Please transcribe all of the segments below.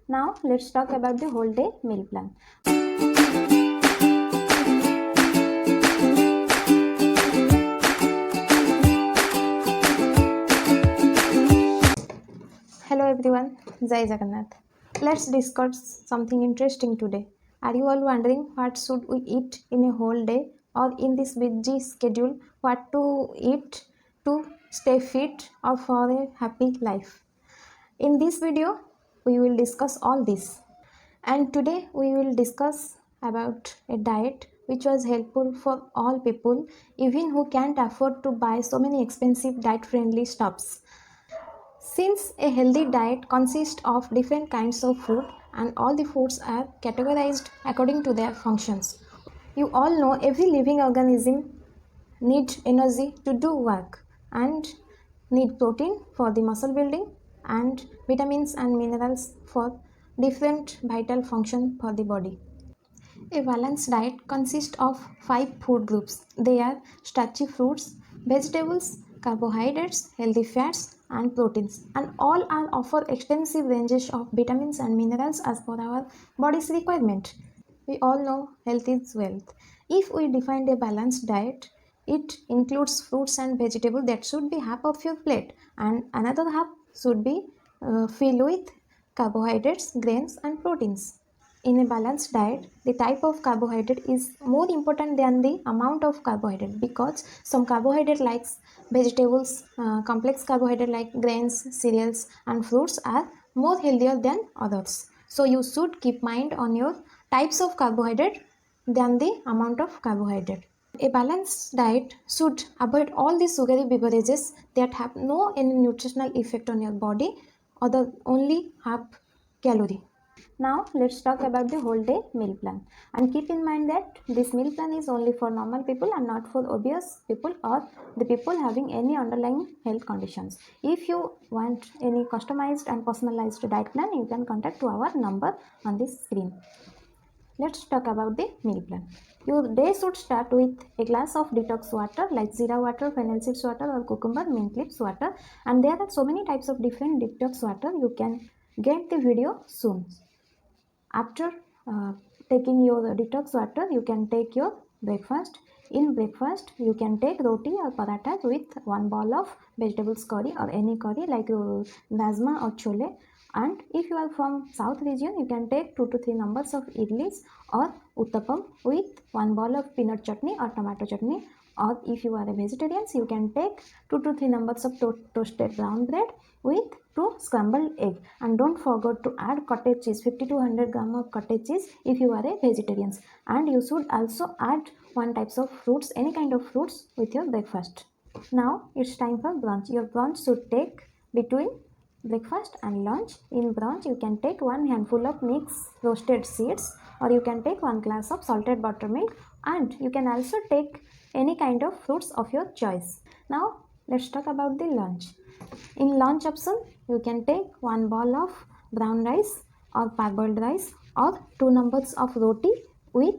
Now let's talk about the whole day meal plan. Hello everyone, Jai Jagannath. Let's discuss something interesting today. Are you all wondering what should we eat in a whole day or in this busy schedule? What to eat to stay fit or for a happy life? In this video, we will discuss all this. And today we will discuss about a diet which was helpful for all people, even who can't afford to buy so many expensive diet-friendly stuffs. Since a healthy diet consists of different kinds of food and all the foods are categorized according to their functions. You all know every living organism needs energy to do work and need protein for the muscle building and vitamins and minerals for different vital function for the body. A balanced diet consists of 5 food groups. They are starchy fruits, vegetables, carbohydrates, healthy fats, and proteins. And all are offer extensive ranges of vitamins and minerals as per our body's requirement. We all know health is wealth. If we define a balanced diet, it includes fruits and vegetables that should be half of your plate, and another half should be filled with carbohydrates, grains, and proteins. In a balanced diet, the type of carbohydrate is more important than the amount of carbohydrate, because some carbohydrate like vegetables, complex carbohydrate like grains, cereals, and fruits are more healthier than others. So you should keep mind on your types of carbohydrate than the amount of carbohydrate. A balanced diet should avoid all the sugary beverages that have no any nutritional effect on your body or the only have calorie. Now let's talk about the whole day meal plan, and keep in mind that this meal plan is only for normal people and not for obese people or the people having any underlying health conditions. If you want any customized and personalized diet plan, you can contact to our number on this screen. Let's talk about the meal plan. Your day should start with a glass of detox water like Zira water, fennel seeds water, or cucumber mint leaves water. And there are so many types of different detox water. You can get the video soon. After taking your detox water, you can take your breakfast. In breakfast, you can take roti or paratha with one bowl of vegetables curry or any curry like rajma or chole. And if you are from south region, you can take 2 to 3 numbers of idlis or uttapam with one bowl of peanut chutney or tomato chutney. Or if you are a vegetarian, you can take 2 to 3 numbers of toasted brown bread with 2 scrambled egg. And don't forget to add cottage cheese, 50 to 100 gram of cottage cheese if you are a vegetarian. And you should also add one types of fruits, any kind of fruits with your breakfast. Now it's time for brunch. Your brunch should take between breakfast and lunch. In brunch, you can take one handful of mixed roasted seeds, or you can take 1 glass of salted buttermilk, and you can also take any kind of fruits of your choice. Now let's talk about the lunch. In lunch option, you can take 1 bowl of brown rice or parboiled rice, or 2 numbers of roti with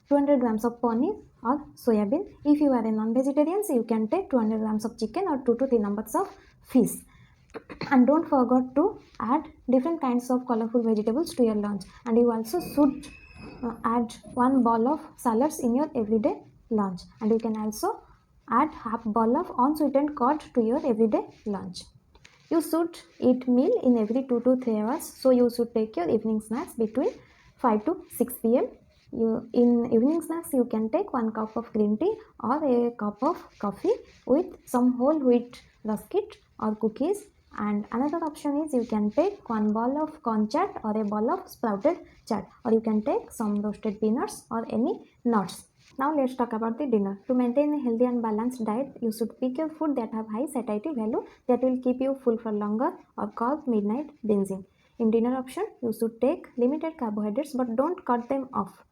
200 grams of paneer or soya bean. If you are a non-vegetarian, you can take 200 grams of chicken or 2 to 3 numbers of fish. And don't forget to add different kinds of colorful vegetables to your lunch. And you also should add 1 bowl of salads in your everyday lunch. And you can also add half bowl of unsweetened curd to your everyday lunch. You should eat meal in every 2 to 3 hours. So you should take your evening snacks between 5 to 6 p.m. In evening snacks, you can take 1 cup of green tea or a cup of coffee with some whole wheat biscuit or cookies. And another option is you can take 1 bowl of corn chat or a bowl of sprouted chat, or you can take some roasted peanuts or any nuts. Now let's talk about the dinner. To maintain a healthy and balanced diet, you should pick your food that have high satiety value, that will keep you full for longer, or cause midnight binging. In dinner option, you should take limited carbohydrates, but don't cut them off.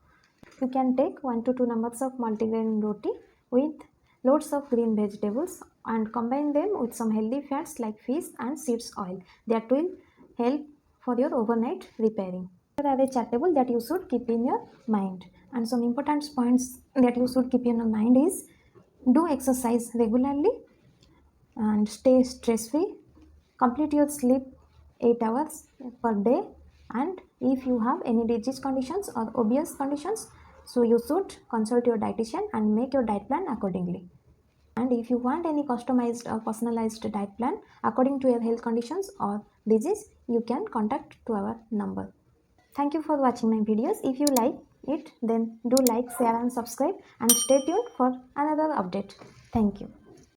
You can take 1 to 2 numbers of multigrain roti with loads of green vegetables and combine them with some healthy fats like fish and seeds oil. That will help for your overnight repairing. There are a chart table that you should keep in your mind, and some important points that you should keep in your mind is: do exercise regularly and stay stress free, complete your sleep 8 hours per day, And if you have any disease conditions or obvious conditions, so you should consult your dietitian and make your diet plan accordingly. And if you want any customized or personalized diet plan according to your health conditions or disease, you can contact to our number. Thank you for watching my videos. If you like it, then do like, share and subscribe, and stay tuned for another update. Thank you.